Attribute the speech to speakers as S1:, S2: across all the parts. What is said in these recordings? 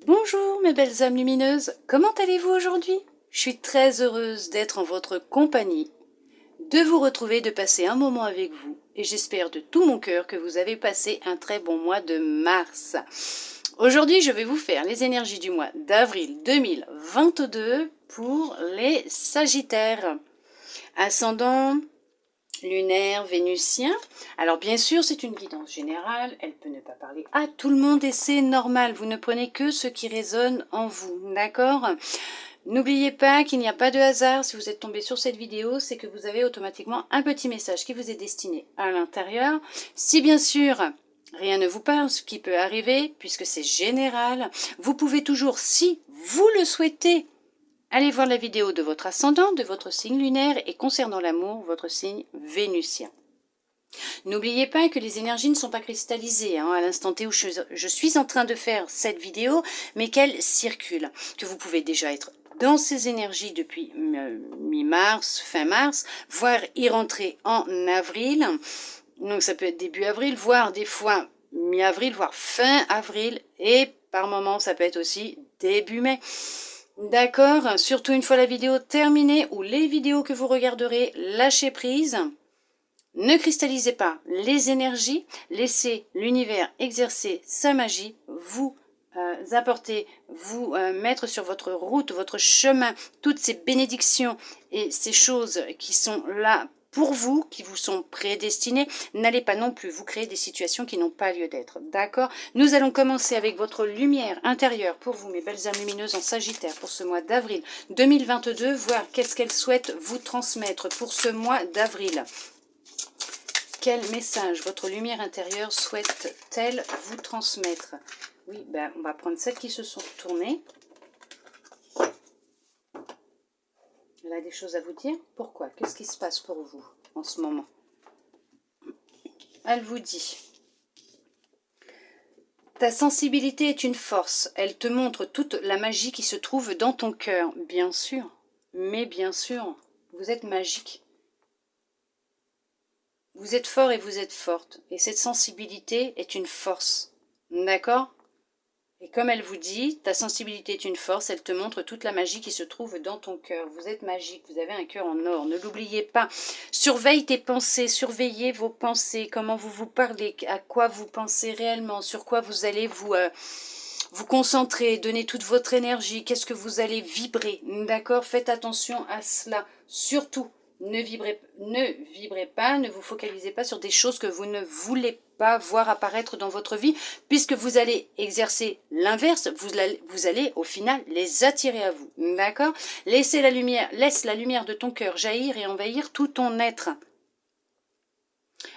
S1: Bonjour mes belles âmes lumineuses, comment allez-vous aujourd'hui? Je suis très heureuse d'être en votre compagnie, de vous retrouver, de passer un moment avec vous et j'espère de tout mon cœur que vous avez passé un très bon mois de mars. Aujourd'hui, je vais vous faire les énergies du mois d'avril 2022 pour les Sagittaires. Ascendant lunaire, vénusien. Alors bien sûr, c'est une guidance générale, elle peut ne pas parler à tout le monde et c'est normal, vous ne prenez que ce qui résonne en vous, d'accord? N'oubliez pas qu'il n'y a pas de hasard, si vous êtes tombé sur cette vidéo, c'est que vous avez automatiquement un petit message qui vous est destiné à l'intérieur. Si bien sûr, rien ne vous parle, ce qui peut arriver, puisque c'est général, vous pouvez toujours, si vous le souhaitez, allez voir la vidéo de votre ascendant, de votre signe lunaire et concernant l'amour, votre signe vénusien. N'oubliez pas que les énergies ne sont pas cristallisées à l'instant T où je suis en train de faire cette vidéo, mais qu'elles circulent. Que vous pouvez déjà être dans ces énergies depuis mi-mars, fin mars, voire y rentrer en avril. Donc ça peut être début avril, voire des fois mi-avril, voire fin avril, et par moments ça peut être aussi début mai. D'accord, surtout une fois la vidéo terminée ou les vidéos que vous regarderez, lâchez prise. Ne cristallisez pas les énergies, laissez l'univers exercer sa magie, vous apporter, vous mettre sur votre route, votre chemin, toutes ces bénédictions et ces choses qui sont là pour vous, qui vous sont prédestinées. N'allez pas non plus vous créer des situations qui n'ont pas lieu d'être. D'accord? Nous allons commencer avec votre lumière intérieure pour vous, mes belles âmes lumineuses en Sagittaire, pour ce mois d'avril 2022, voir qu'est-ce qu'elle souhaite vous transmettre pour ce mois d'avril. Quel message votre lumière intérieure souhaite-t-elle vous transmettre? Oui, ben, on va prendre celles qui se sont retournées. Elle a des choses à vous dire. Pourquoi? Qu'est-ce qui se passe pour vous en ce moment? Elle vous dit: ta sensibilité est une force. Elle te montre toute la magie qui se trouve dans ton cœur. Bien sûr, mais bien sûr, vous êtes magique. Vous êtes fort et vous êtes forte. Et cette sensibilité est une force. D'accord? Et comme elle vous dit, ta sensibilité est une force, elle te montre toute la magie qui se trouve dans ton cœur. Vous êtes magique, vous avez un cœur en or, ne l'oubliez pas. Surveille tes pensées, surveillez vos pensées, comment vous vous parlez, à quoi vous pensez réellement, sur quoi vous allez vous concentrer, donner toute votre énergie, qu'est-ce que vous allez vibrer, d'accord? Faites attention à cela, surtout. Ne vibrez pas, ne vous focalisez pas sur des choses que vous ne voulez pas voir apparaître dans votre vie, puisque vous allez exercer l'inverse, vous allez au final les attirer à vous, d'accord? Laisse la lumière de ton cœur jaillir et envahir tout ton être.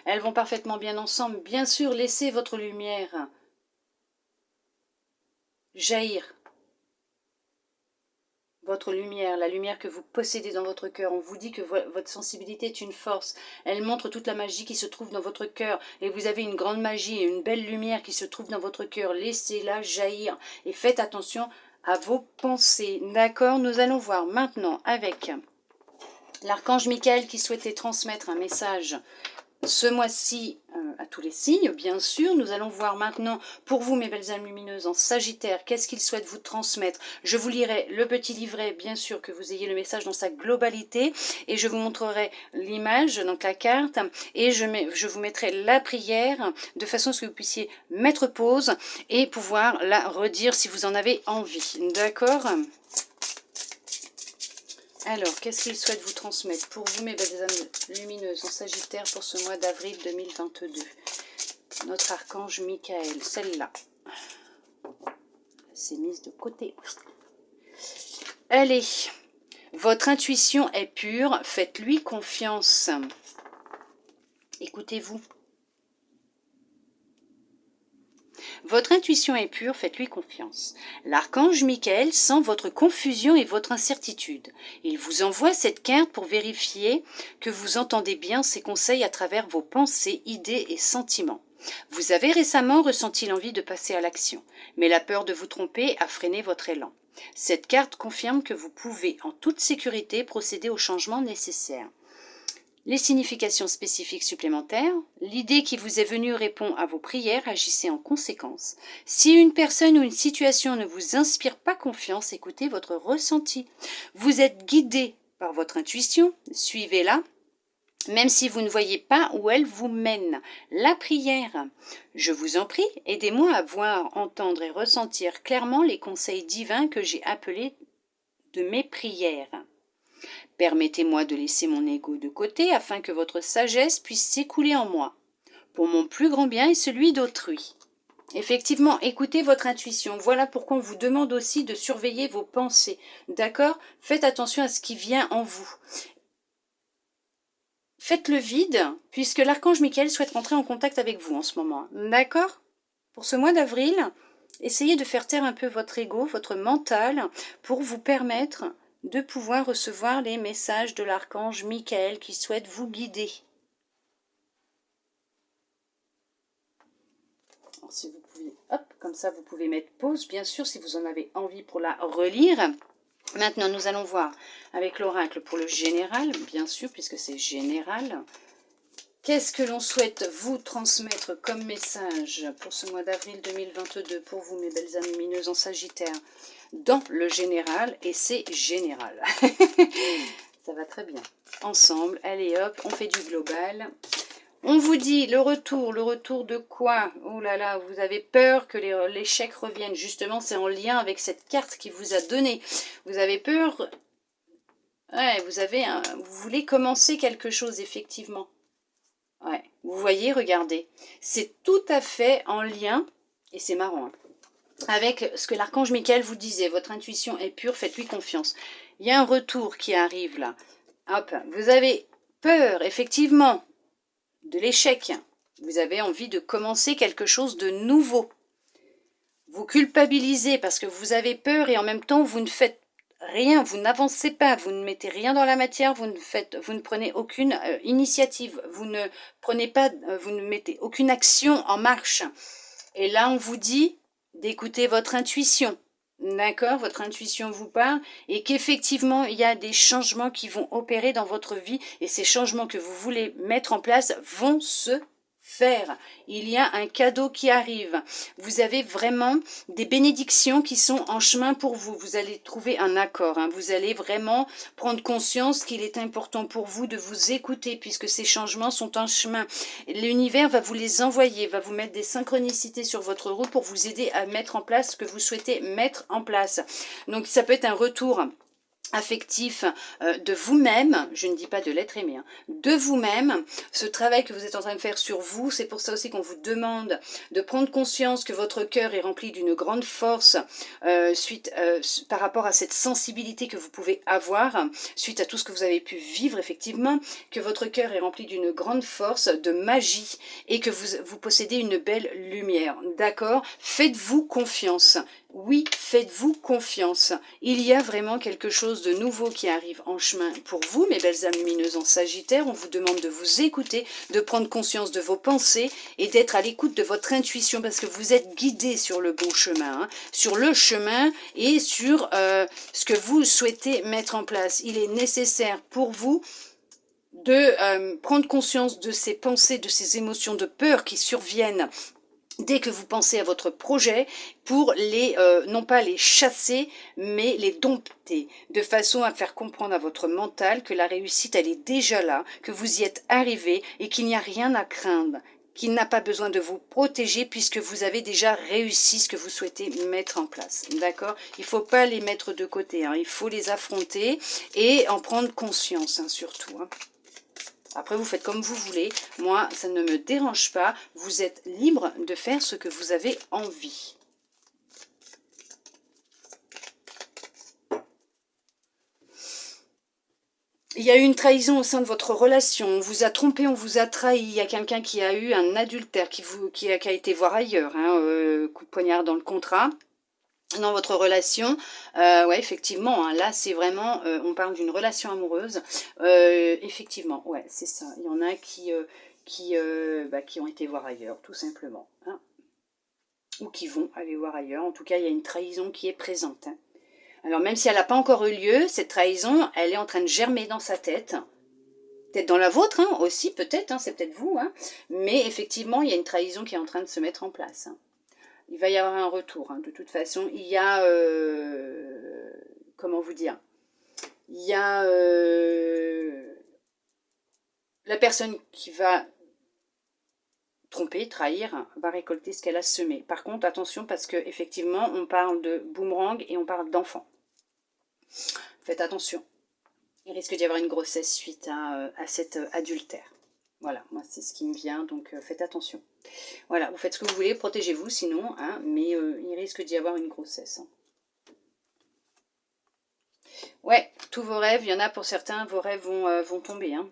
S1: Elles vont parfaitement bien ensemble, bien sûr, laissez votre lumière jaillir. Votre lumière, la lumière que vous possédez dans votre cœur. On vous dit que votre sensibilité est une force. Elle montre toute la magie qui se trouve dans votre cœur. Et vous avez une grande magie et une belle lumière qui se trouve dans votre cœur. Laissez-la jaillir. Et faites attention à vos pensées. D'accord? Nous allons voir maintenant avec l'archange Michael qui souhaitait transmettre un message ce mois-ci à tous les signes, bien sûr. Nous allons voir maintenant, pour vous, mes belles âmes lumineuses, en Sagittaire, qu'est-ce qu'il souhaite vous transmettre. Je vous lirai le petit livret, bien sûr, que vous ayez le message dans sa globalité, et je vous montrerai l'image, donc la carte, et je vous mettrai la prière, de façon à ce que vous puissiez mettre pause, et pouvoir la redire si vous en avez envie. D'accord ? Alors, qu'est-ce qu'il souhaite vous transmettre pour vous, mes belles âmes lumineuses en Sagittaire, pour ce mois d'avril 2022? Notre archange Michael, celle-là. Elle s'est mise de côté. Allez, votre intuition est pure, faites-lui confiance. Écoutez-vous. Votre intuition est pure, faites-lui confiance. L'archange Michael sent votre confusion et votre incertitude. Il vous envoie cette carte pour vérifier que vous entendez bien ses conseils à travers vos pensées, idées et sentiments. Vous avez récemment ressenti l'envie de passer à l'action, mais la peur de vous tromper a freiné votre élan. Cette carte confirme que vous pouvez en toute sécurité procéder aux changements nécessaires. Les significations spécifiques supplémentaires. L'idée qui vous est venue répond à vos prières, agissez en conséquence. Si une personne ou une situation ne vous inspire pas confiance, écoutez votre ressenti. Vous êtes guidé par votre intuition, suivez-la, même si vous ne voyez pas où elle vous mène. La prière. Je vous en prie, aidez-moi à voir, entendre et ressentir clairement les conseils divins que j'ai appelés de mes prières. Permettez-moi de laisser mon ego de côté afin que votre sagesse puisse s'écouler en moi, pour mon plus grand bien et celui d'autrui. Effectivement, écoutez votre intuition. Voilà pourquoi on vous demande aussi de surveiller vos pensées. D'accord? Faites attention à ce qui vient en vous. Faites le vide, puisque l'archange Michael souhaite rentrer en contact avec vous en ce moment. D'accord? Pour ce mois d'avril, essayez de faire taire un peu votre ego, votre mental, pour vous permettre de pouvoir recevoir les messages de l'archange Michael qui souhaite vous guider. Alors, si vous pouvez, hop, comme ça vous pouvez mettre pause, bien sûr, si vous en avez envie pour la relire. Maintenant, nous allons voir avec l'oracle pour le général, bien sûr, puisque c'est général. Qu'est-ce que l'on souhaite vous transmettre comme message pour ce mois d'avril 2022 pour vous, mes belles âmes lumineuses en Sagittaire, dans le général, et c'est général. Ça va très bien. Ensemble, allez hop, on fait du global. On vous dit le retour de quoi? Oh là là, vous avez peur que l'échec revienne. Justement, c'est en lien avec cette carte qui vous a donné. Vous avez peur, ouais, vous voulez commencer quelque chose, effectivement. Ouais, vous voyez, regardez, c'est tout à fait en lien, et c'est marrant, hein, avec ce que l'archange Michael vous disait. Votre intuition est pure, faites-lui confiance. Il y a un retour qui arrive là. Hop, vous avez peur, effectivement, de l'échec. Vous avez envie de commencer quelque chose de nouveau. Vous culpabilisez parce que vous avez peur et en même temps vous ne faites rien, vous n'avancez pas, vous ne mettez rien dans la matière, vous ne prenez aucune initiative, vous ne mettez aucune action en marche. Et là, on vous dit d'écouter votre intuition. D'accord, votre intuition vous parle et qu'effectivement, il y a des changements qui vont opérer dans votre vie et ces changements que vous voulez mettre en place vont se faire. Il y a un cadeau qui arrive. Vous avez vraiment des bénédictions qui sont en chemin pour vous. Vous allez trouver un accord. Hein. Vous allez vraiment prendre conscience qu'il est important pour vous de vous écouter puisque ces changements sont en chemin. L'univers va vous les envoyer, va vous mettre des synchronicités sur votre route pour vous aider à mettre en place ce que vous souhaitez mettre en place. Donc ça peut être un retour affectif de vous-même, je ne dis pas de l'être aimé, hein, de vous-même, ce travail que vous êtes en train de faire sur vous, c'est pour ça aussi qu'on vous demande de prendre conscience que votre cœur est rempli d'une grande force par rapport à cette sensibilité que vous pouvez avoir, suite à tout ce que vous avez pu vivre effectivement, que votre cœur est rempli d'une grande force de magie et que vous possédez une belle lumière, d'accord? Faites-vous confiance. Oui, faites-vous confiance. Il y a vraiment quelque chose de nouveau qui arrive en chemin pour vous, mes belles âmes lumineuses en Sagittaire. On vous demande de vous écouter, de prendre conscience de vos pensées et d'être à l'écoute de votre intuition parce que vous êtes guidé sur le bon chemin, hein, sur le chemin et sur ce que vous souhaitez mettre en place. Il est nécessaire pour vous de prendre conscience de ces pensées, de ces émotions de peur qui surviennent dès que vous pensez à votre projet, pour non pas les chasser, mais les dompter, de façon à faire comprendre à votre mental que la réussite, elle est déjà là, que vous y êtes arrivé et qu'il n'y a rien à craindre, qu'il n'a pas besoin de vous protéger puisque vous avez déjà réussi ce que vous souhaitez mettre en place. D'accord? Il ne faut pas les mettre de côté, hein, il faut les affronter et en prendre conscience, hein, surtout. Hein. Après, vous faites comme vous voulez. Moi, ça ne me dérange pas. Vous êtes libre de faire ce que vous avez envie. Il y a eu une trahison au sein de votre relation. On vous a trompé, on vous a trahi. Il y a quelqu'un qui a eu un adultère, qui a été voir ailleurs. Hein, coup de poignard dans le contrat. Dans votre relation, ouais, effectivement, hein, là c'est vraiment, on parle d'une relation amoureuse, effectivement, ouais, c'est ça, il y en a qui ont été voir ailleurs, tout simplement, hein, ou qui vont aller voir ailleurs, en tout cas il y a une trahison qui est présente, hein. Alors même si elle n'a pas encore eu lieu, cette trahison, elle est en train de germer dans sa tête, Peut-être dans la vôtre, hein, aussi, peut-être, hein, c'est peut-être vous. Hein, mais effectivement, il y a une trahison qui est en train de se mettre en place. Hein. Il va y avoir un retour. Hein, de toute façon, il y a... comment vous dire? Il y a la personne qui va tromper, trahir, va récolter ce qu'elle a semé. Par contre, attention, parce qu'effectivement, on parle de boomerang et on parle d'enfant. Faites attention. Il risque d'y avoir une grossesse suite à cet adultère. Voilà, moi c'est ce qui me vient, donc faites attention. Voilà, vous faites ce que vous voulez, protégez-vous sinon, hein, mais il risque d'y avoir une grossesse. Hein. Ouais, tous vos rêves, il y en a pour certains, vos rêves vont tomber. Hein.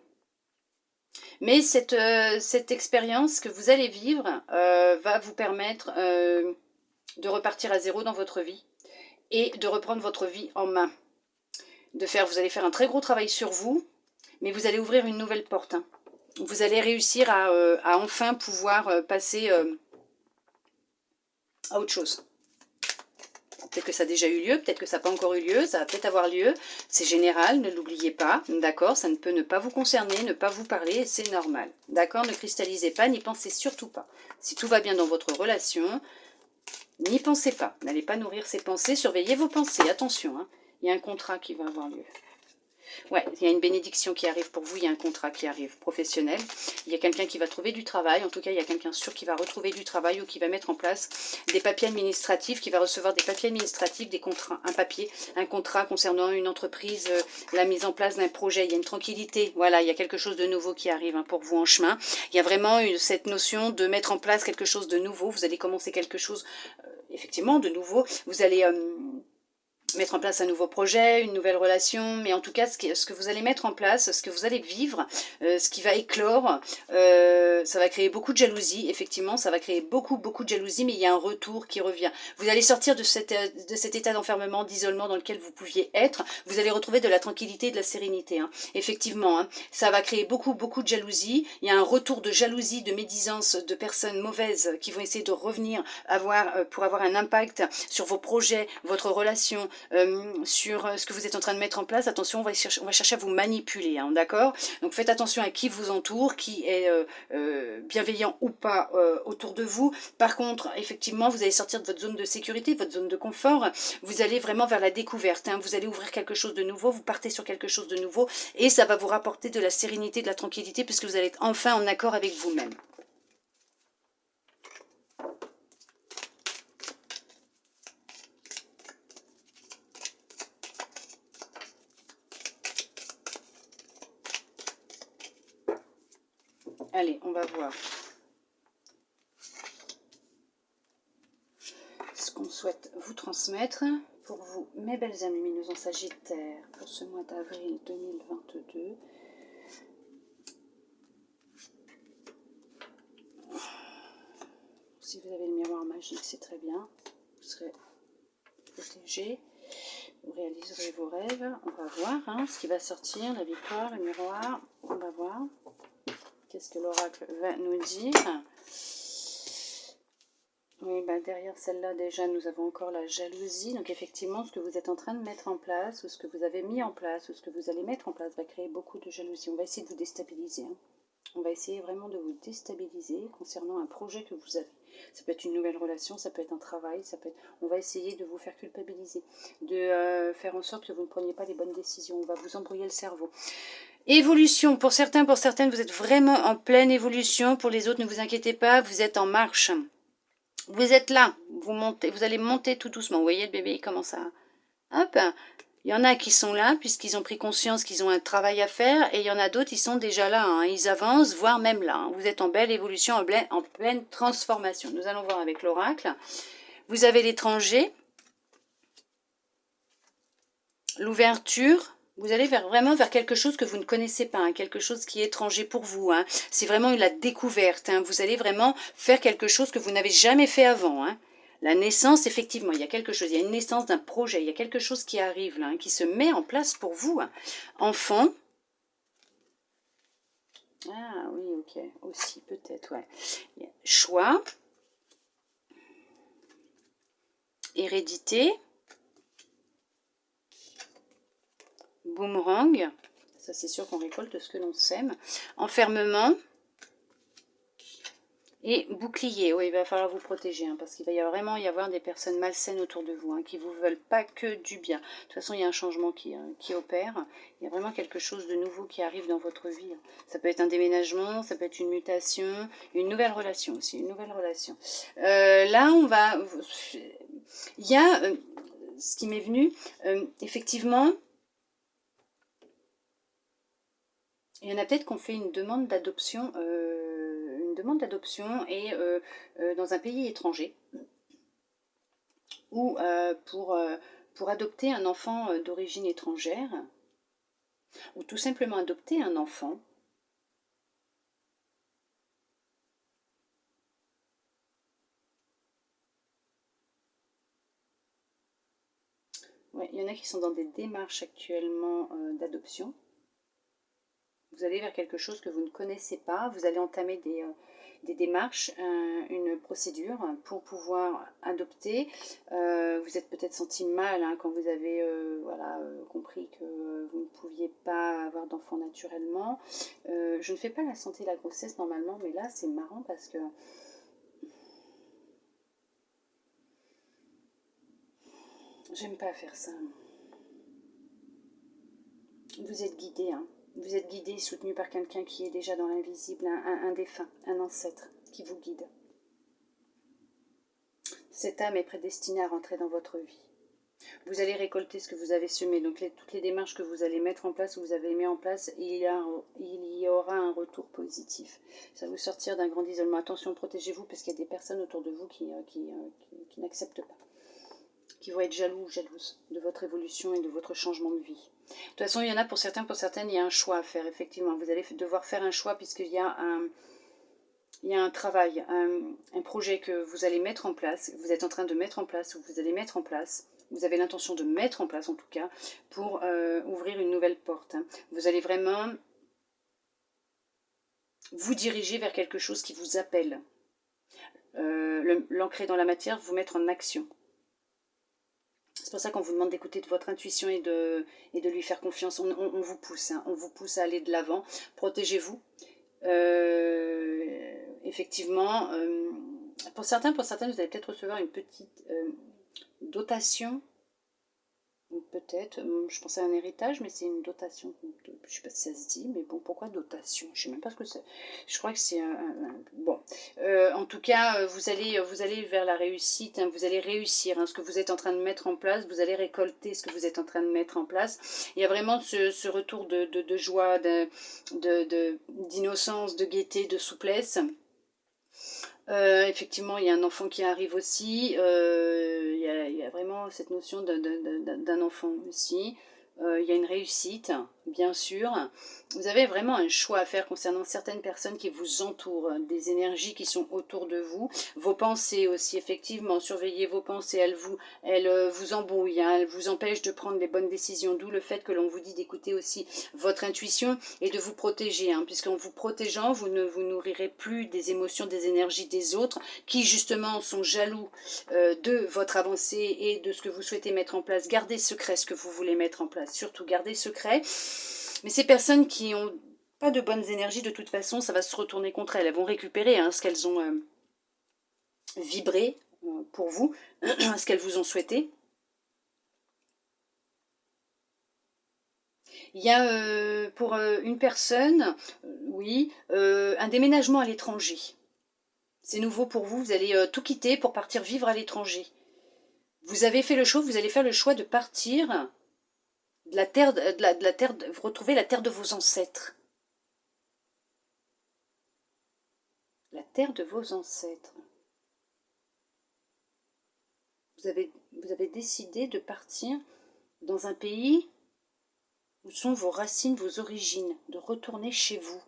S1: Mais cette expérience que vous allez vivre va vous permettre de repartir à zéro dans votre vie et de reprendre votre vie en main. Vous allez faire un très gros travail sur vous, mais vous allez ouvrir une nouvelle porte. Hein. Vous allez réussir à enfin pouvoir passer à autre chose. Peut-être que ça a déjà eu lieu, peut-être que ça n'a pas encore eu lieu, ça va peut-être avoir lieu. C'est général, ne l'oubliez pas, d'accord? Ça ne peut ne pas vous concerner, ne pas vous parler, c'est normal. D'accord? Ne cristallisez pas, n'y pensez surtout pas. Si tout va bien dans votre relation, n'y pensez pas. N'allez pas nourrir ces pensées, surveillez vos pensées, attention. Hein. Il y a un contrat qui va avoir lieu. Ouais, il y a une bénédiction qui arrive pour vous, il y a un contrat qui arrive professionnel. Il y a quelqu'un qui va trouver du travail, en tout cas il y a quelqu'un sûr qui va retrouver du travail ou qui va mettre en place des papiers administratifs, qui va recevoir des papiers administratifs, des contrats, un contrat concernant une entreprise, la mise en place d'un projet. Il y a une tranquillité, voilà, il y a quelque chose de nouveau qui arrive hein, pour vous en chemin. Il y a vraiment cette notion de mettre en place quelque chose de nouveau. Vous allez commencer quelque chose, effectivement, de nouveau. Vous allez... mettre en place un nouveau projet, une nouvelle relation, mais en tout cas, ce que vous allez mettre en place, ce que vous allez vivre, ce qui va éclore, ça va créer beaucoup de jalousie, effectivement, ça va créer beaucoup de jalousie, mais il y a un retour qui revient. Vous allez sortir de cet état d'enfermement, d'isolement dans lequel vous pouviez être, vous allez retrouver de la tranquillité et de la sérénité, hein. Effectivement, hein, ça va créer beaucoup de jalousie, il y a un retour de jalousie, de médisance, de personnes mauvaises qui vont essayer de revenir pour avoir un impact sur vos projets, votre relation, sur ce que vous êtes en train de mettre en place. Attention, on va chercher à vous manipuler, hein, d'accord? Donc faites attention à qui vous entoure, qui est bienveillant ou pas autour de vous. Par contre, effectivement, vous allez sortir de votre zone de sécurité, de votre zone de confort. Vous allez vraiment vers la découverte. Hein, vous allez ouvrir quelque chose de nouveau, vous partez sur quelque chose de nouveau et ça va vous rapporter de la sérénité, de la tranquillité puisque vous allez être enfin en accord avec vous-même. Allez, on va voir ce qu'on souhaite vous transmettre pour vous, mes belles âmes lumineuses en Sagittaire, pour ce mois d'avril 2022. Si vous avez le miroir magique, c'est très bien. Vous serez protégé. Vous réaliserez vos rêves. On va voir hein, ce qui va sortir, la victoire, le miroir. On va voir. Qu'est-ce que l'oracle va nous dire? Oui, bah derrière celle-là, déjà, nous avons encore la jalousie. Donc, effectivement, ce que vous êtes en train de mettre en place, ou ce que vous avez mis en place, ou ce que vous allez mettre en place, va créer beaucoup de jalousie. On va essayer de vous déstabiliser. Hein. On va essayer vraiment de vous déstabiliser concernant un projet que vous avez. Ça peut être une nouvelle relation, ça peut être un travail, ça peut être... On va essayer de vous faire culpabiliser, de faire en sorte que vous ne preniez pas les bonnes décisions. On va vous embrouiller le cerveau. Évolution, pour certains, pour certaines, vous êtes vraiment en pleine évolution. Pour les autres, ne vous inquiétez pas, vous êtes en marche. Vous êtes là, vous allez monter tout doucement. Vous voyez, le bébé, il commence à... Hop, il y en a qui sont là, puisqu'ils ont pris conscience qu'ils ont un travail à faire, et il y en a d'autres, ils sont déjà là. Hein. Ils avancent, voire même là. Hein. Vous êtes en belle évolution, en pleine transformation. Nous allons voir avec l'oracle. Vous avez l'étranger, l'ouverture. Vous allez vraiment vers quelque chose que vous ne connaissez pas, hein, quelque chose qui est étranger pour vous. Hein. C'est vraiment la découverte. Hein. Vous allez vraiment faire quelque chose que vous n'avez jamais fait avant. Hein. La naissance, effectivement, il y a quelque chose. Il y a une naissance d'un projet. Il y a quelque chose qui arrive là, hein, qui se met en place pour vous. Hein. Enfant. Ah oui, ok. Aussi, peut-être, ouais. Choix. Hérédité. Boomerang, Ça, c'est sûr qu'on récolte ce que l'on sème. Enfermement. Et bouclier, oui, il va falloir vous protéger, hein, parce qu'il va vraiment y avoir des personnes malsaines autour de vous, hein, qui ne vous veulent pas que du bien. De toute façon, il y a un changement qui opère. Il y a vraiment quelque chose de nouveau qui arrive dans votre vie. Ça peut être un déménagement, ça peut être une mutation, une nouvelle relation aussi, une nouvelle relation. Là, on va... Il y a ce qui m'est venu, effectivement... Il y en a peut-être qu'on fait une demande d'adoption et dans un pays étranger ou pour adopter un enfant d'origine étrangère ou tout simplement adopter un enfant. Ouais, il y en a qui sont dans des démarches actuellement d'adoption. Vous allez vers quelque chose que vous ne connaissez pas, vous allez entamer des démarches, une procédure pour pouvoir adopter. Vous êtes peut-être senti mal, hein, quand vous avez compris que vous ne pouviez pas avoir d'enfant naturellement. Je ne fais pas la santé et la grossesse normalement, mais là c'est marrant parce que j'aime pas faire ça. Vous êtes guidé, hein. Vous êtes guidé et soutenu par quelqu'un qui est déjà dans l'invisible, un défunt, un ancêtre qui vous guide. Cette âme est prédestinée à rentrer dans votre vie. Vous allez récolter ce que vous avez semé. Donc toutes les démarches que vous allez mettre en place, ou vous avez mis en place, il y aura un retour positif. Ça va vous sortir d'un grand isolement. Attention, protégez-vous parce qu'il y a des personnes autour de vous qui n'acceptent pas, qui vont être jaloux ou jalouses de votre évolution et de votre changement de vie. De toute façon, il y en a pour certaines, il y a un choix à faire, effectivement. Vous allez devoir faire un choix puisqu'il y a un travail, un projet que vous allez mettre en place, vous êtes en train de mettre en place, ou vous allez mettre en place, vous avez l'intention de mettre en place en tout cas, pour ouvrir une nouvelle porte. Vous allez vraiment vous diriger vers quelque chose qui vous appelle. L'ancrer dans la matière, vous mettre en action. C'est pour ça qu'on vous demande d'écouter de votre intuition et de lui faire confiance. On vous pousse, hein, on vous pousse à aller de l'avant. Protégez-vous. Effectivement, pour certains, vous allez peut-être recevoir une petite dotation. Peut-être, je pensais à un héritage, mais c'est une dotation. Je ne sais pas si ça se dit, mais bon, pourquoi dotation? Je ne sais même pas ce que c'est. Je crois que c'est bon. En tout cas, vous allez vers la réussite, hein, vous allez réussir, hein, ce que vous êtes en train de mettre en place, vous allez récolter ce que vous êtes en train de mettre en place. Il y a vraiment ce retour de joie, d'innocence, de gaieté, de souplesse. Effectivement, il y a un enfant qui arrive aussi. Il y a vraiment cette notion d'un enfant aussi. Il y a une réussite, bien sûr. Vous avez vraiment un choix à faire concernant certaines personnes qui vous entourent, des énergies qui sont autour de vous. Vos pensées aussi, effectivement, surveillez vos pensées. Elles vous embrouillent, hein, elles vous empêchent de prendre les bonnes décisions. D'où le fait que l'on vous dit d'écouter aussi votre intuition et de vous protéger, hein, puisqu'en vous protégeant, vous ne vous nourrirez plus des émotions, des énergies des autres qui justement sont jaloux de votre avancée et de ce que vous souhaitez mettre en place. Gardez secret ce que vous voulez mettre en place, surtout gardez secret. Mais ces personnes qui n'ont pas de bonnes énergies, de toute façon, ça va se retourner contre elles. Elles vont récupérer, hein, ce qu'elles ont vibré pour vous, ce qu'elles vous ont souhaité. Il y a pour une personne, oui, un déménagement à l'étranger. C'est nouveau pour vous, vous allez tout quitter pour partir vivre à l'étranger. Vous avez fait le choix, vous allez faire le choix de partir de la terre, vous retrouver la terre de vos ancêtres. La terre de vos ancêtres. Vous avez décidé de partir dans un pays où sont vos racines, vos origines, de retourner chez vous.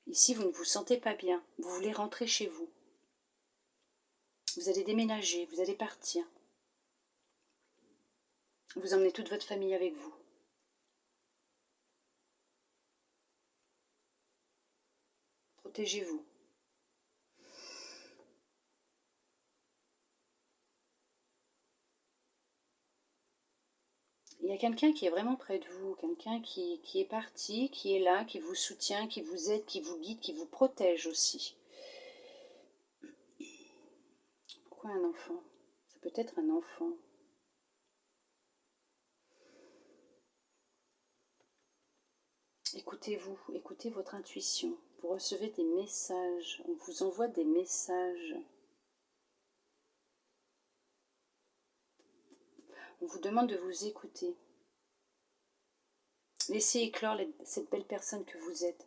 S1: Ici, vous ne vous sentez pas bien, vous voulez rentrer chez vous. Vous allez déménager, vous allez partir. Vous emmenez toute votre famille avec vous. Protégez-vous. il y a quelqu'un qui est vraiment près de vous, quelqu'un qui est parti, qui est là, qui vous soutient, qui vous aide, qui vous guide, qui vous protège aussi. Pourquoi un enfant? Ça peut être un enfant. Écoutez-vous, écoutez votre intuition. Vous recevez des messages, on vous envoie des messages. On vous demande de vous écouter. Laissez éclore cette belle personne que vous êtes.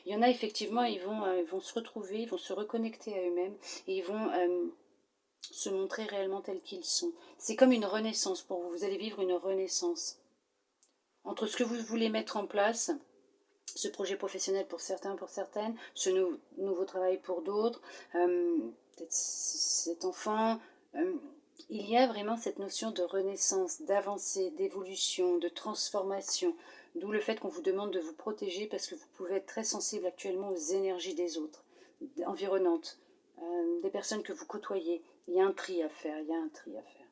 S1: Il y en a effectivement, ils vont se retrouver, ils vont se reconnecter à eux-mêmes et ils vont se montrer réellement tels qu'ils sont. C'est comme une renaissance pour vous. Vous allez vivre une renaissance. Entre ce que vous voulez mettre en place, ce projet professionnel pour certains, pour certaines, ce nouveau travail pour d'autres, peut-être cet enfant, il y a vraiment cette notion de renaissance, d'avancée, d'évolution, de transformation, d'où le fait qu'on vous demande de vous protéger parce que vous pouvez être très sensible actuellement aux énergies des autres, environnantes, des personnes que vous côtoyez. Il y a un tri à faire, il y a un tri à faire.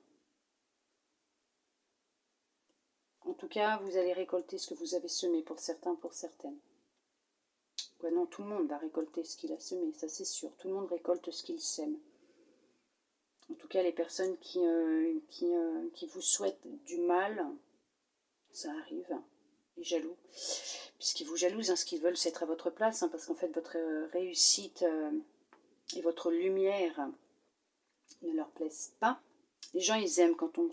S1: En tout cas, vous allez récolter ce que vous avez semé pour certains, pour certaines. Ouais, non, tout le monde va récolter ce qu'il a semé, ça c'est sûr. Tout le monde récolte ce qu'il sème. En tout cas, les personnes qui vous souhaitent du mal, ça arrive, les jaloux, puisqu'ils vous jalousent, ce qu'ils veulent, c'est être à votre place, parce qu'en fait, votre réussite et votre lumière ne leur plaisent pas. Les gens, ils aiment quand on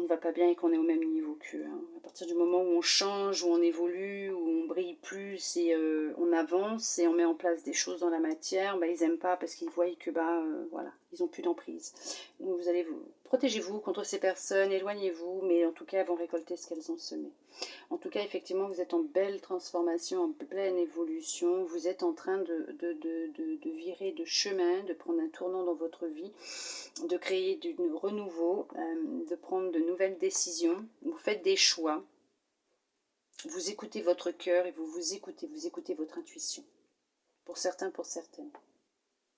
S1: ne va pas bien et qu'on est au même niveau qu'eux. À partir du moment où on change, où on évolue, où on brille plus et on avance et on met en place des choses dans la matière, ils n'aiment pas parce qu'ils voient que voilà, ils n'ont plus d'emprise. Donc vous allez protégez-vous contre ces personnes, éloignez-vous, mais en tout cas elles vont récolter ce qu'elles ont semé. En tout cas, effectivement, vous êtes en belle transformation, en pleine évolution. Vous êtes en train de virer de chemin, de prendre un tournant dans votre vie, de créer du renouveau, de prendre de nouvelles décisions. Vous faites des choix. Vous écoutez votre cœur et vous écoutez votre intuition. Pour certains, pour certaines.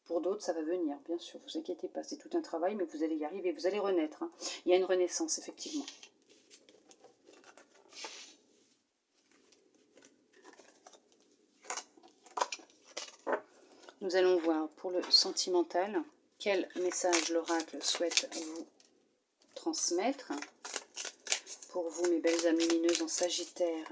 S1: Pour d'autres, ça va venir, bien sûr. Ne vous inquiétez pas, c'est tout un travail, mais vous allez y arriver. Vous allez renaître. Il y a une renaissance, effectivement. Nous allons voir pour le sentimental quel message l'oracle souhaite vous transmettre. Pour vous, mes belles âmes lumineuses en Sagittaire,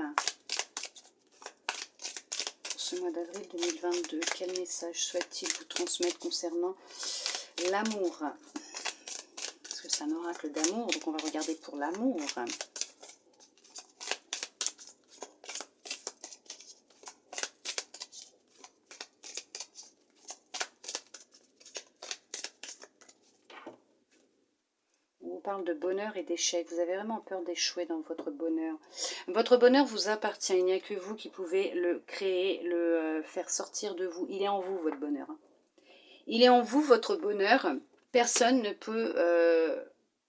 S1: pour ce mois d'avril 2022, quel message souhaite-t-il vous transmettre concernant l'amour? Parce que c'est un oracle d'amour, donc on va regarder pour l'amour. Parle de bonheur et d'échec. Vous avez vraiment peur d'échouer dans votre bonheur. Votre bonheur vous appartient. Il n'y a que vous qui pouvez le créer, le faire sortir de vous. Il est en vous, votre bonheur. Il est en vous, votre bonheur. Personne ne peut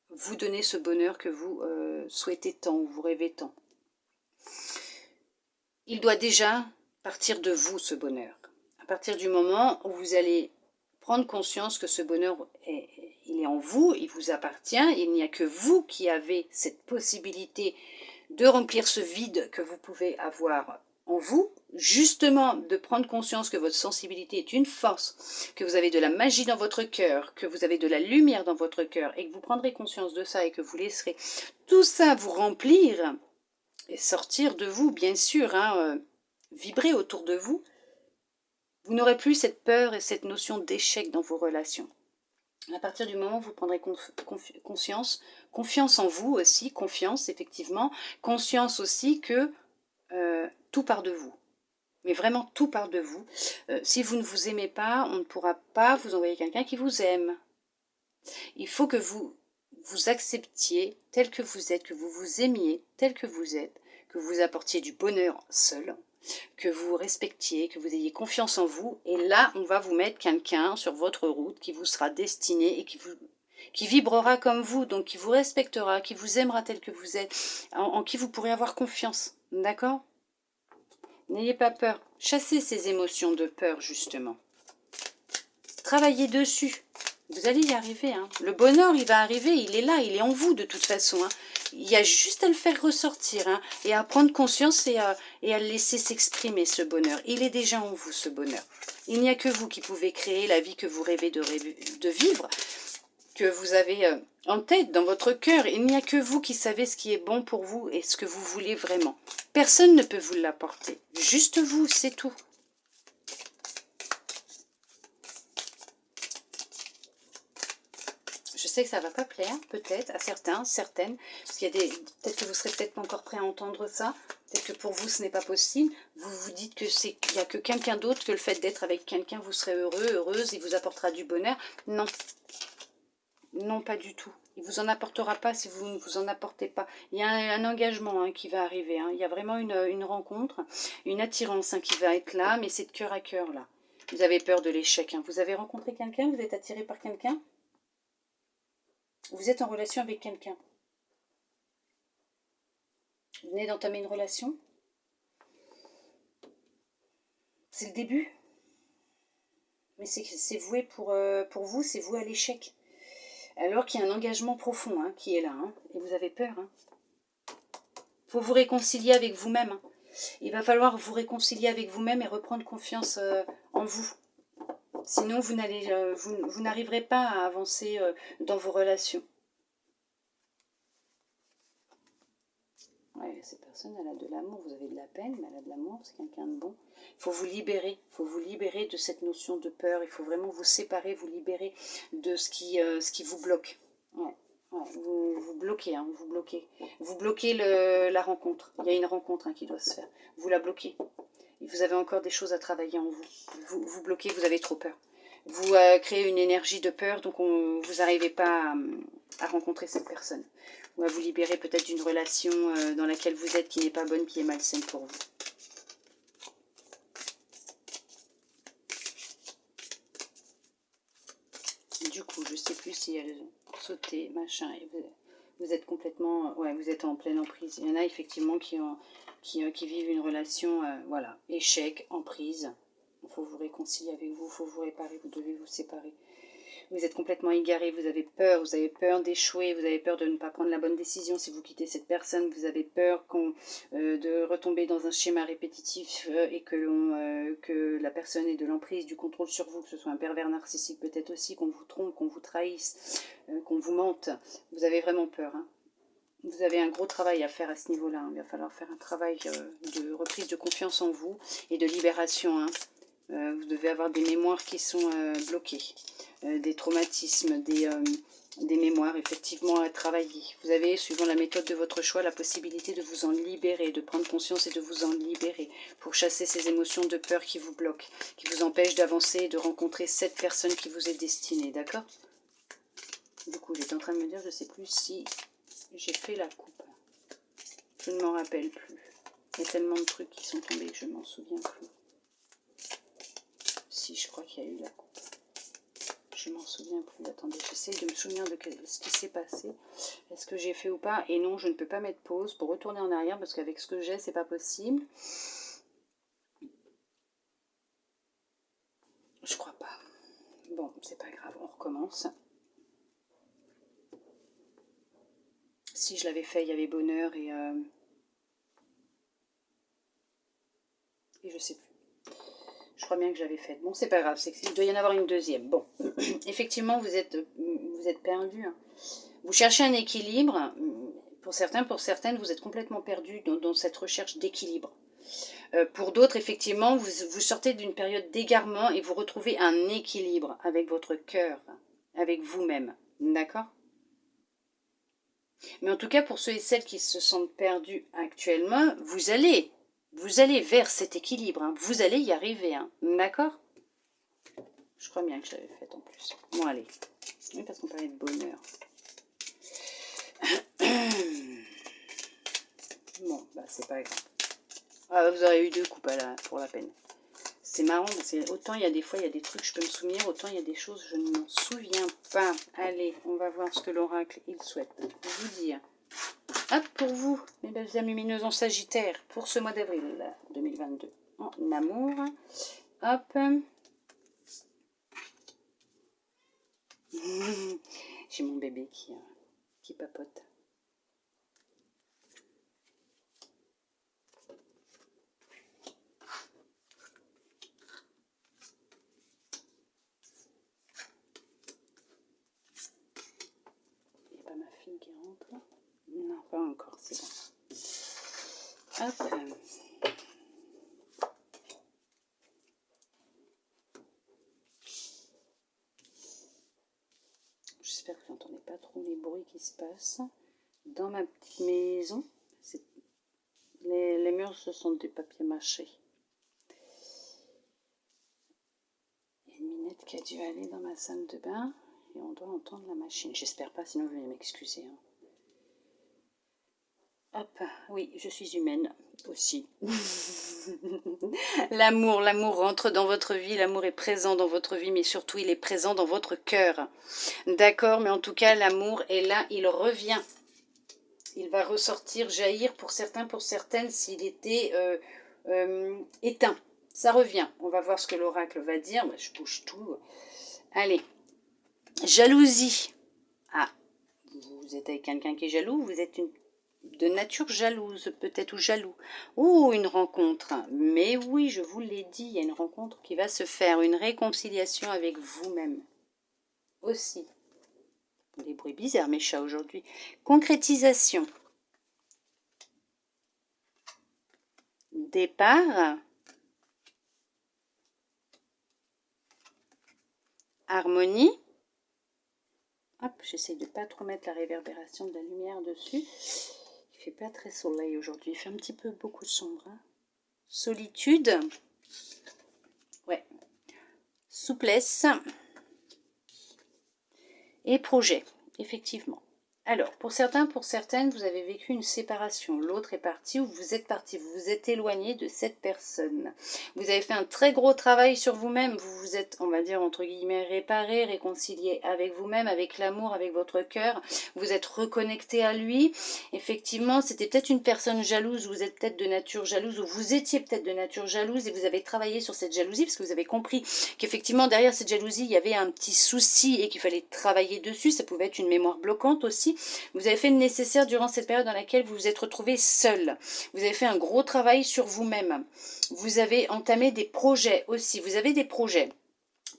S1: vous donner ce bonheur que vous souhaitez tant ou vous rêvez tant. Il doit déjà partir de vous, ce bonheur. À partir du moment où vous allez prendre conscience que ce bonheur il est en vous, il vous appartient, il n'y a que vous qui avez cette possibilité de remplir ce vide que vous pouvez avoir en vous, justement de prendre conscience que votre sensibilité est une force, que vous avez de la magie dans votre cœur, que vous avez de la lumière dans votre cœur et que vous prendrez conscience de ça et que vous laisserez tout ça vous remplir et sortir de vous, bien sûr, vibrer autour de vous, vous n'aurez plus cette peur et cette notion d'échec dans vos relations. À partir du moment où vous prendrez confiance en vous aussi, confiance effectivement, conscience aussi que tout part de vous. Mais vraiment tout part de vous. Si vous ne vous aimez pas, on ne pourra pas vous envoyer quelqu'un qui vous aime. Il faut que vous vous acceptiez tel que vous êtes, que vous vous aimiez tel que vous êtes, que vous apportiez du bonheur seul, que vous vous respectiez, que vous ayez confiance en vous. Et là, on va vous mettre quelqu'un sur votre route qui vous sera destiné et qui vibrera comme vous, donc qui vous respectera, qui vous aimera tel que vous êtes, en qui vous pourrez avoir confiance. D'accord ? N'ayez pas peur. Chassez ces émotions de peur, justement. Travaillez dessus. Vous allez y arriver. Hein. Le bonheur, il va arriver, il est là, il est en vous de toute façon. Hein. Il y a juste à le faire ressortir hein, et à prendre conscience et à le laisser s'exprimer, ce bonheur. Il est déjà en vous, ce bonheur. Il n'y a que vous qui pouvez créer la vie que vous rêvez de vivre, que vous avez en tête, dans votre cœur. Il n'y a que vous qui savez ce qui est bon pour vous et ce que vous voulez vraiment. Personne ne peut vous l'apporter. Juste vous, c'est tout. Je sais que ça ne va pas plaire, peut-être, à certains, certaines, parce qu'il y a des... Peut-être que vous serez peut-être pas encore prêt à entendre ça, peut-être que pour vous, ce n'est pas possible. Vous vous dites qu'il n'y a que quelqu'un d'autre, que le fait d'être avec quelqu'un, vous serez heureux, heureuse, il vous apportera du bonheur. Non. Non, pas du tout. Il ne vous en apportera pas si vous ne vous en apportez pas. Il y a un engagement hein, qui va arriver. Hein. Il y a vraiment une rencontre, une attirance hein, qui va être là, mais c'est de cœur à cœur, là. Vous avez peur de l'échec. Hein. Vous avez rencontré quelqu'un, vous êtes attiré par quelqu'un. Vous êtes en relation avec quelqu'un. Vous venez d'entamer une relation. C'est le début. Mais c'est voué pour vous, c'est voué à l'échec. Alors qu'il y a un engagement profond hein, qui est là. Hein, et vous avez peur. Hein. Il faut vous réconcilier avec vous-même. Hein. Il va falloir vous réconcilier avec vous-même et reprendre confiance en vous. Sinon, vous n'arriverez pas à avancer dans vos relations. Ouais, cette personne, elle a de l'amour. Vous avez de la peine, mais elle a de l'amour. C'est quelqu'un de bon. Il faut vous libérer. Il faut vous libérer de cette notion de peur. Il faut vraiment vous séparer, vous libérer de ce qui vous bloque. Ouais. Ouais, vous bloquez, hein, vous bloquez. Vous bloquez la rencontre. Il y a une rencontre hein, qui doit se faire. Vous la bloquez. Et vous avez encore des choses à travailler en vous. Vous bloquez, vous avez trop peur. Vous créez une énergie de peur, donc vous n'arrivez pas à rencontrer cette personne. Ou à vous libérer peut-être d'une relation dans laquelle vous êtes qui n'est pas bonne, qui est malsaine pour vous. Du coup, je ne sais plus si elles ont sauté, machin, et vous êtes complètement... Ouais, vous êtes en pleine emprise. Il y en a effectivement qui vivent une relation, voilà, échec, emprise. Il faut vous réconcilier avec vous, il faut vous réparer, vous devez vous séparer. Vous êtes complètement égaré, vous avez peur d'échouer, vous avez peur de ne pas prendre la bonne décision si vous quittez cette personne, vous avez peur de retomber dans un schéma répétitif et que la personne ait de l'emprise, du contrôle sur vous, que ce soit un pervers narcissique peut-être aussi, qu'on vous trompe, qu'on vous trahisse, qu'on vous mente. Vous avez vraiment peur. Hein. Vous avez un gros travail à faire à ce niveau-là. Hein. Il va falloir faire un travail de reprise de confiance en vous et de libération. Hein. Vous devez avoir des mémoires qui sont bloquées, des traumatismes, des mémoires effectivement à travailler. Vous avez, suivant la méthode de votre choix, la possibilité de vous en libérer, de prendre conscience et de vous en libérer pour chasser ces émotions de peur qui vous bloquent, qui vous empêchent d'avancer et de rencontrer cette personne qui vous est destinée, d'accord? Du coup, j'étais en train de me dire, je ne sais plus si j'ai fait la coupe. Je ne m'en rappelle plus. Il y a tellement de trucs qui sont tombés que je ne m'en souviens plus. Si, je crois qu'il y a eu la coupe. Je m'en souviens plus. Attendez, j'essaie de me souvenir de ce qui s'est passé. Est-ce que j'ai fait ou pas? Et non, je ne peux pas mettre pause pour retourner en arrière parce qu'avec ce que j'ai, c'est pas possible. Je crois pas. Bon, c'est pas grave, on recommence. Si je l'avais fait, il y avait bonheur et je sais plus. Je crois bien que j'avais fait. Bon, c'est pas grave, il doit y en avoir une deuxième. Bon, effectivement, vous êtes perdu. Hein. Vous cherchez un équilibre. Pour certains, pour certaines, vous êtes complètement perdu dans cette recherche d'équilibre. Pour d'autres, effectivement, vous sortez d'une période d'égarement et vous retrouvez un équilibre avec votre cœur, avec vous-même. D'accord? Mais en tout cas, pour ceux et celles qui se sentent perdus actuellement, vous allez vers cet équilibre. Hein. Vous allez y arriver. Hein. D'accord? Je crois bien que je l'avais faite en plus. Bon, allez. Oui, parce qu'on parlait de bonheur. Bon, bah c'est pas grave. Ah, vous aurez eu 2 coupes pour la peine. C'est marrant, parce que autant il y a des fois, il y a des trucs que je peux me souvenir, autant il y a des choses je ne m'en souviens pas. Allez, on va voir ce que l'oracle, il souhaite vous dire. Hop, pour vous, mes belles âmes lumineuses en Sagittaire, pour ce mois d'avril 2022. En amour. Hop. J'ai mon bébé qui papote. Il n'y a pas ma fille qui rentre? Non, pas encore, c'est bon. Hop. J'espère que vous n'entendez pas trop les bruits qui se passent. Dans ma petite maison, les murs, ce sont du papier mâché. Il y a une minette qui a dû aller dans ma salle de bain et on doit entendre la machine. J'espère pas, sinon vous allez m'excuser. Hop, oui, je suis humaine aussi. L'amour rentre dans votre vie, l'amour est présent dans votre vie, mais surtout il est présent dans votre cœur. D'accord, mais en tout cas, l'amour est là, il revient. Il va ressortir, jaillir pour certains, pour certaines, s'il était éteint. Ça revient. On va voir ce que l'oracle va dire. Je bouge tout. Allez. Jalousie. Ah, vous êtes avec quelqu'un qui est jaloux, vous êtes de nature jalouse, peut-être, ou jaloux. Oh, une rencontre. Mais oui, je vous l'ai dit, il y a une rencontre qui va se faire, une réconciliation avec vous-même. Aussi. Des bruits bizarres, mes chats, aujourd'hui. Concrétisation. Départ. Harmonie. Hop, j'essaie de ne pas trop mettre la réverbération de la lumière dessus. Il ne fait pas très soleil aujourd'hui, il fait un petit peu beaucoup sombre. Hein. Solitude. Ouais. Souplesse. Et projet, effectivement. Alors, pour certains, pour certaines, vous avez vécu une séparation. L'autre est parti ou vous êtes parti. Vous vous êtes éloigné de cette personne. Vous avez fait un très gros travail sur vous-même. Vous vous êtes, on va dire, entre guillemets, réparé, réconcilié avec vous-même, avec l'amour, avec votre cœur. Vous êtes reconnecté à lui. Effectivement, c'était peut-être une personne jalouse. Vous êtes peut-être de nature jalouse ou vous étiez peut-être de nature jalouse et vous avez travaillé sur cette jalousie parce que vous avez compris qu'effectivement, derrière cette jalousie, il y avait un petit souci et qu'il fallait travailler dessus. Ça pouvait être une mémoire bloquante aussi. Vous avez fait le nécessaire durant cette période dans laquelle vous vous êtes retrouvé seul. Vous avez fait un gros travail sur vous-même. Vous avez entamé des projets aussi. Vous avez des projets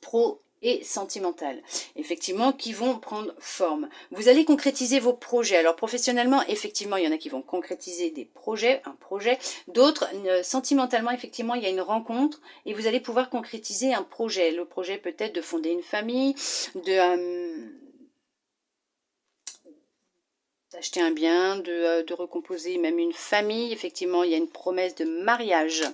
S1: pro et sentimentales, effectivement, qui vont prendre forme. Vous allez concrétiser vos projets. Alors, professionnellement, effectivement, il y en a qui vont concrétiser des projets, un projet. D'autres, sentimentalement, effectivement, il y a une rencontre et vous allez pouvoir concrétiser un projet. Le projet peut-être de fonder une famille, d'acheter un bien, de recomposer même une famille. Effectivement, il y a une promesse de mariage.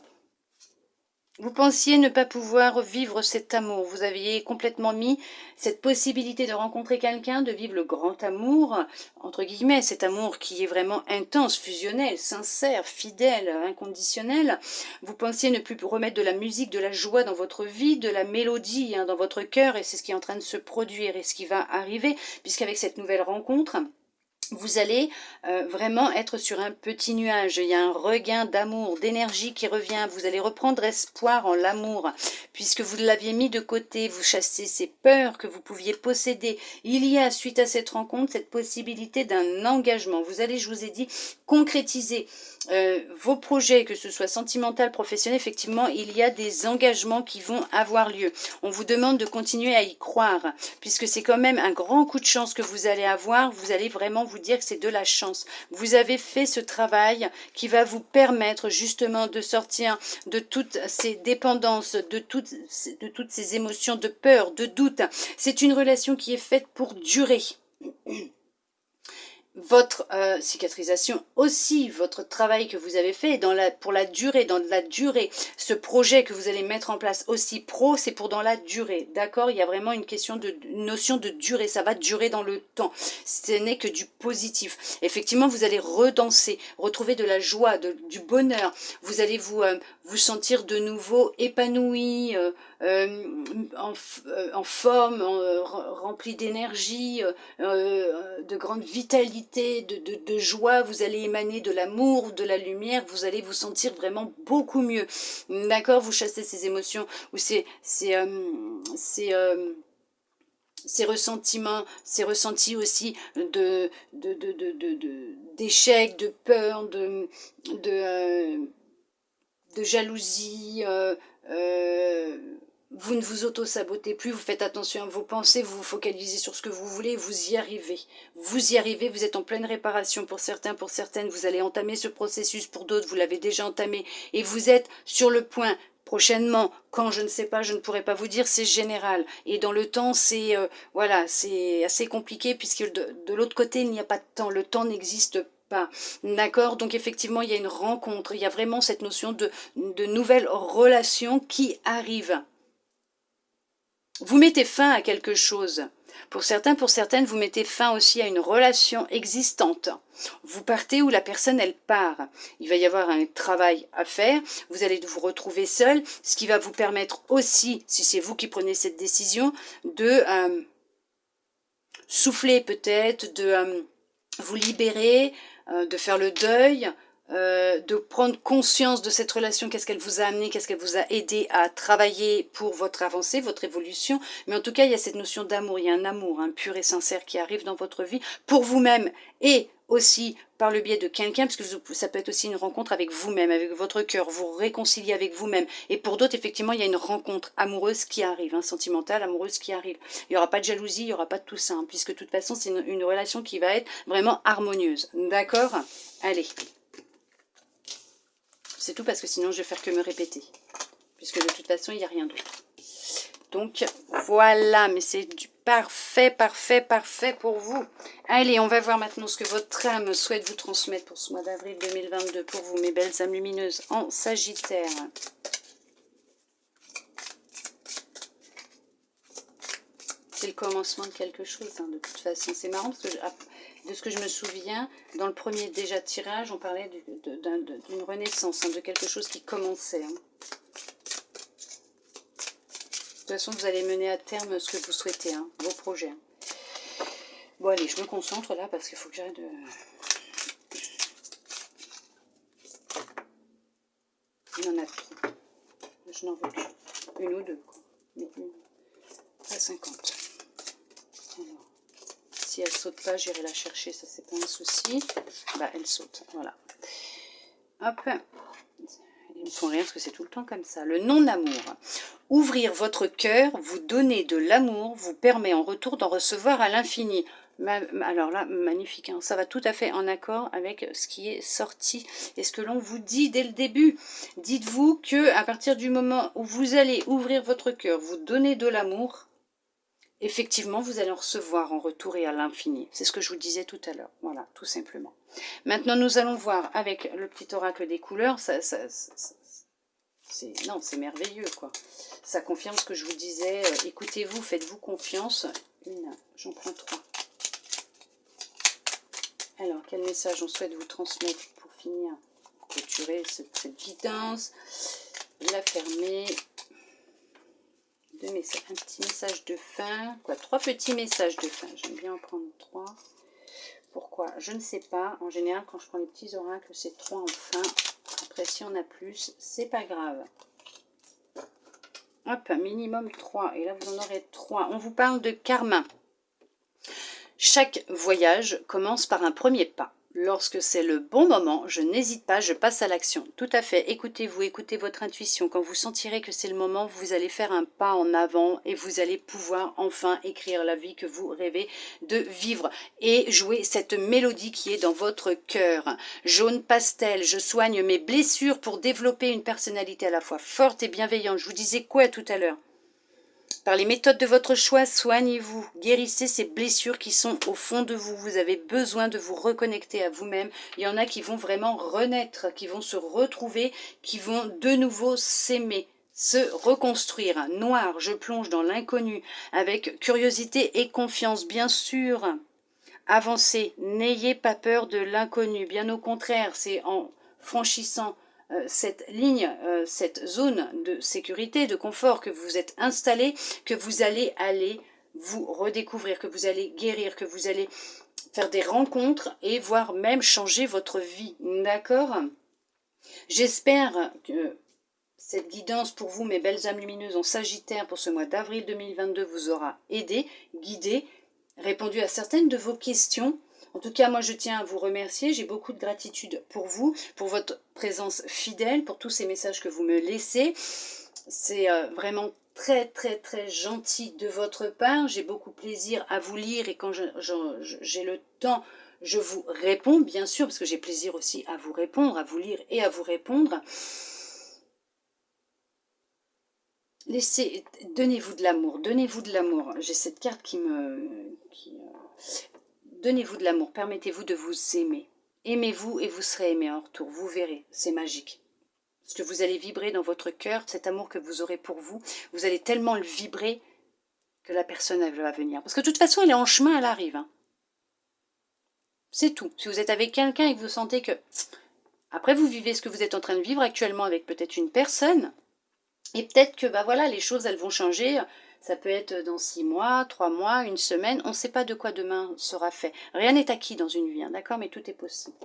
S1: Vous pensiez ne pas pouvoir vivre cet amour. Vous aviez complètement mis cette possibilité de rencontrer quelqu'un, de vivre le grand amour, entre guillemets, cet amour qui est vraiment intense, fusionnel, sincère, fidèle, inconditionnel. Vous pensiez ne plus remettre de la musique, de la joie dans votre vie, de la mélodie dans votre cœur, et c'est ce qui est en train de se produire et ce qui va arriver, puisqu'avec cette nouvelle rencontre, vous allez vraiment être sur un petit nuage. Il y a un regain d'amour, d'énergie qui revient. Vous allez reprendre espoir en l'amour, puisque vous l'aviez mis de côté. Vous chassez ces peurs que vous pouviez posséder. Il y a, suite à cette rencontre, cette possibilité d'un engagement. Vous allez, je vous ai dit, concrétiser vos projets, que ce soit sentimental, professionnel. Effectivement, il y a des engagements qui vont avoir lieu. On vous demande de continuer à y croire, puisque c'est quand même un grand coup de chance que vous allez avoir. Vous allez vraiment vous dire que c'est de la chance. Vous avez fait ce travail qui va vous permettre justement de sortir de toutes ces dépendances, de toutes ces émotions de peur, de doute. C'est une relation qui est faite pour durer. Votre cicatrisation aussi, votre travail que vous avez fait pour la durée, dans la durée, ce projet que vous allez mettre en place aussi pro, c'est pour dans la durée, d'accord? Il y a vraiment une notion de durée, ça va durer dans le temps, ce n'est que du positif. Effectivement, vous allez redanser, retrouver de la joie, du bonheur, vous allez vous sentir de nouveau épanoui, en forme, rempli d'énergie, de grande vitalité, de joie, vous allez émaner de l'amour, de la lumière, vous allez vous sentir vraiment beaucoup mieux. D'accord? Vous chassez ces émotions ou ces ressentiments, ces ressentis aussi d'échec, de peur, de jalousie, vous ne vous auto-sabotez plus, vous faites attention à vos pensées, vous vous focalisez sur ce que vous voulez, vous y arrivez. Vous y arrivez, vous êtes en pleine réparation pour certains, pour certaines, vous allez entamer ce processus, pour d'autres, vous l'avez déjà entamé, et vous êtes sur le point, prochainement, quand je ne sais pas, je ne pourrais pas vous dire, c'est général. Et dans le temps, c'est voilà, c'est assez compliqué, puisque de l'autre côté, il n'y a pas de temps, le temps n'existe pas. D'accord? Donc effectivement, il y a une rencontre, il y a vraiment cette notion de nouvelles relations qui arrivent. Vous mettez fin à quelque chose. Pour certains, pour certaines, vous mettez fin aussi à une relation existante. Vous partez où la personne, elle part. Il va y avoir un travail à faire. Vous allez vous retrouver seul, ce qui va vous permettre aussi, si c'est vous qui prenez cette décision, de souffler peut-être, de vous libérer, de faire le deuil, de prendre conscience de cette relation, qu'est-ce qu'elle vous a amené, qu'est-ce qu'elle vous a aidé à travailler pour votre avancée, votre évolution. Mais en tout cas, il y a cette notion d'amour, il y a un amour pur et sincère qui arrive dans votre vie, pour vous-même et aussi par le biais de quelqu'un, parce que ça peut être aussi une rencontre avec vous-même, avec votre cœur, vous réconcilier avec vous-même. Et pour d'autres, effectivement, il y a une rencontre amoureuse qui arrive, sentimentale, amoureuse qui arrive. Il n'y aura pas de jalousie, il n'y aura pas de tout ça, puisque de toute façon, c'est une relation qui va être vraiment harmonieuse. D'accord? Allez. C'est tout, parce que sinon, je vais faire que me répéter. Puisque de toute façon, il n'y a rien d'autre. Donc, voilà, mais c'est du parfait, parfait, parfait pour vous. Allez, on va voir maintenant ce que votre âme souhaite vous transmettre pour ce mois d'avril 2022 pour vous, mes belles âmes lumineuses en Sagittaire. C'est le commencement de quelque chose, de toute façon. C'est marrant, parce que de ce que je me souviens, dans le premier déjà tirage, on parlait d'une renaissance, de quelque chose qui commençait. De toute façon, vous allez mener à terme ce que vous souhaitez, vos projets. Bon, allez, je me concentre là, parce qu'il faut que j'arrête de... Il en a trop. Je n'en veux plus. Une ou deux, quoi. Mais une. Pas 50. Alors, si elle saute pas, j'irai la chercher, ça c'est pas un souci. Bah, elle saute, voilà. Hop. Ils me font rire parce que c'est tout le temps comme ça. Le non-amour. Ouvrir votre cœur, vous donner de l'amour, vous permet en retour d'en recevoir à l'infini. Alors là, magnifique, ça va tout à fait en accord avec ce qui est sorti et ce que l'on vous dit dès le début. Dites-vous que à partir du moment où vous allez ouvrir votre cœur, vous donner de l'amour, effectivement, vous allez en recevoir en retour et à l'infini. C'est ce que je vous disais tout à l'heure. Voilà, tout simplement. Maintenant, nous allons voir avec le petit oracle des couleurs. Non, c'est merveilleux, quoi. Ça confirme ce que je vous disais. Écoutez-vous, faites-vous confiance. J'en prends 3. Alors, quel message on souhaite vous transmettre pour finir, clôturer cette guidance, la fermer. Un petit message de fin. 3 petits messages de fin. J'aime bien en prendre 3. Pourquoi? Je ne sais pas. En général, quand je prends les petits oracles, c'est 3 en fin. Après, si on a plus, c'est pas grave. Hop, minimum 3. Et là, vous en aurez 3. On vous parle de karma. Chaque voyage commence par un premier pas. Lorsque c'est le bon moment, je n'hésite pas, je passe à l'action. Tout à fait, écoutez-vous, écoutez votre intuition. Quand vous sentirez que c'est le moment, vous allez faire un pas en avant et vous allez pouvoir enfin écrire la vie que vous rêvez de vivre et jouer cette mélodie qui est dans votre cœur. Jaune pastel, je soigne mes blessures pour développer une personnalité à la fois forte et bienveillante. Je vous disais quoi tout à l'heure? Par les méthodes de votre choix, soignez-vous, guérissez ces blessures qui sont au fond de vous. Vous avez besoin de vous reconnecter à vous-même. Il y en a qui vont vraiment renaître, qui vont se retrouver, qui vont de nouveau s'aimer, se reconstruire. Noir, je plonge dans l'inconnu avec curiosité et confiance, bien sûr. Avancez, n'ayez pas peur de l'inconnu. Bien au contraire, c'est en franchissant cette ligne, cette zone de sécurité, de confort que vous êtes installé, que vous allez vous redécouvrir, que vous allez guérir, que vous allez faire des rencontres et voire même changer votre vie. D'accord? J'espère que cette guidance pour vous, mes belles âmes lumineuses en Sagittaire pour ce mois d'avril 2022 vous aura aidé, guidé, répondu à certaines de vos questions. En tout cas, moi, je tiens à vous remercier. J'ai beaucoup de gratitude pour vous, pour votre présence fidèle, pour tous ces messages que vous me laissez. C'est vraiment très, très, très gentil de votre part. J'ai beaucoup plaisir à vous lire et quand j'ai le temps, je vous réponds, bien sûr, parce que j'ai plaisir aussi à vous répondre, à vous lire et à vous répondre. Donnez-vous de l'amour, donnez-vous de l'amour. J'ai cette carte donnez-vous de l'amour, permettez-vous de vous aimer. Aimez-vous et vous serez aimé en retour, vous verrez, c'est magique. Parce que vous allez vibrer dans votre cœur, cet amour que vous aurez pour vous, vous allez tellement le vibrer que la personne elle va venir. Parce que de toute façon, elle est en chemin, elle arrive. Hein. C'est tout. Si vous êtes avec quelqu'un et que vous sentez que... Après, vous vivez ce que vous êtes en train de vivre actuellement avec peut-être une personne, et peut-être que bah voilà, les choses, elles vont changer. Ça peut être dans 6 mois, 3 mois, une semaine. On ne sait pas de quoi demain sera fait. Rien n'est acquis dans une vie, hein, d'accord? Mais tout est possible.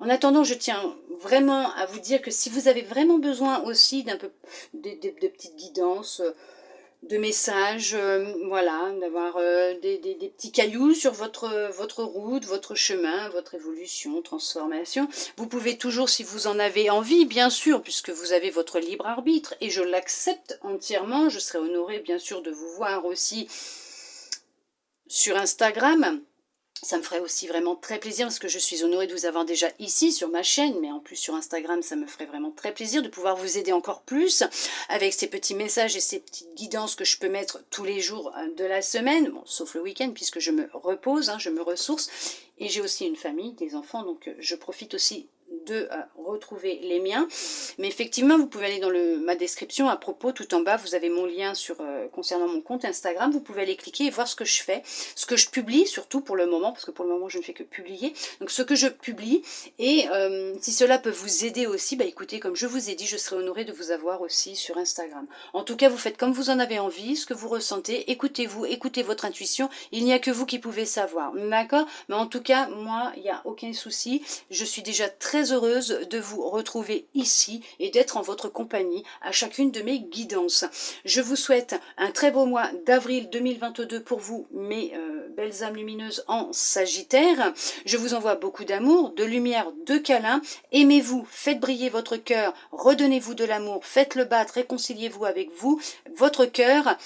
S1: En attendant, je tiens vraiment à vous dire que si vous avez vraiment besoin aussi d'un peu de petites guidances, de messages, voilà, d'avoir des petits cailloux sur votre route, votre chemin, votre évolution, transformation. Vous pouvez toujours, si vous en avez envie, bien sûr, puisque vous avez votre libre arbitre, et je l'accepte entièrement, je serai honorée, bien sûr, de vous voir aussi sur Instagram. Ça me ferait aussi vraiment très plaisir parce que je suis honorée de vous avoir déjà ici sur ma chaîne, mais en plus sur Instagram, ça me ferait vraiment très plaisir de pouvoir vous aider encore plus avec ces petits messages et ces petites guidances que je peux mettre tous les jours de la semaine, bon, sauf le week-end puisque je me repose, hein, je me ressource et j'ai aussi une famille, des enfants, donc je profite aussi de retrouver les miens. Mais effectivement, vous pouvez aller dans ma description à propos, tout en bas, vous avez mon lien concernant mon compte Instagram. Vous pouvez aller cliquer et voir ce que je fais, ce que je publie, surtout pour le moment, parce que pour le moment, je ne fais que publier. Donc, ce que je publie, et si cela peut vous aider aussi, bah écoutez, comme je vous ai dit, je serai honorée de vous avoir aussi sur Instagram. En tout cas, vous faites comme vous en avez envie, ce que vous ressentez, écoutez-vous, écoutez votre intuition. Il n'y a que vous qui pouvez savoir, d'accord? Mais en tout cas, moi, il n'y a aucun souci. Je suis déjà très heureuse de vous retrouver ici et d'être en votre compagnie à chacune de mes guidances. Je vous souhaite un très beau mois d'avril 2022 pour vous, mes belles âmes lumineuses en Sagittaire. Je vous envoie beaucoup d'amour, de lumière, de câlins. Aimez-vous, faites briller votre cœur, redonnez-vous de l'amour, faites-le battre, réconciliez-vous avec vous, votre cœur.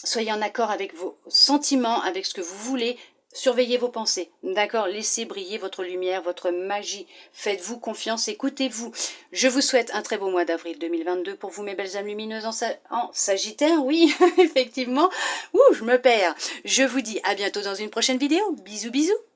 S1: Soyez en accord avec vos sentiments, avec ce que vous voulez. Surveillez vos pensées, d'accord? Laissez briller votre lumière, votre magie. Faites-vous confiance, écoutez-vous. Je vous souhaite un très beau mois d'avril 2022 pour vous, mes belles âmes lumineuses en Sagittaire. Oui, effectivement. Ouh, je me perds. Je vous dis à bientôt dans une prochaine vidéo. Bisous, bisous.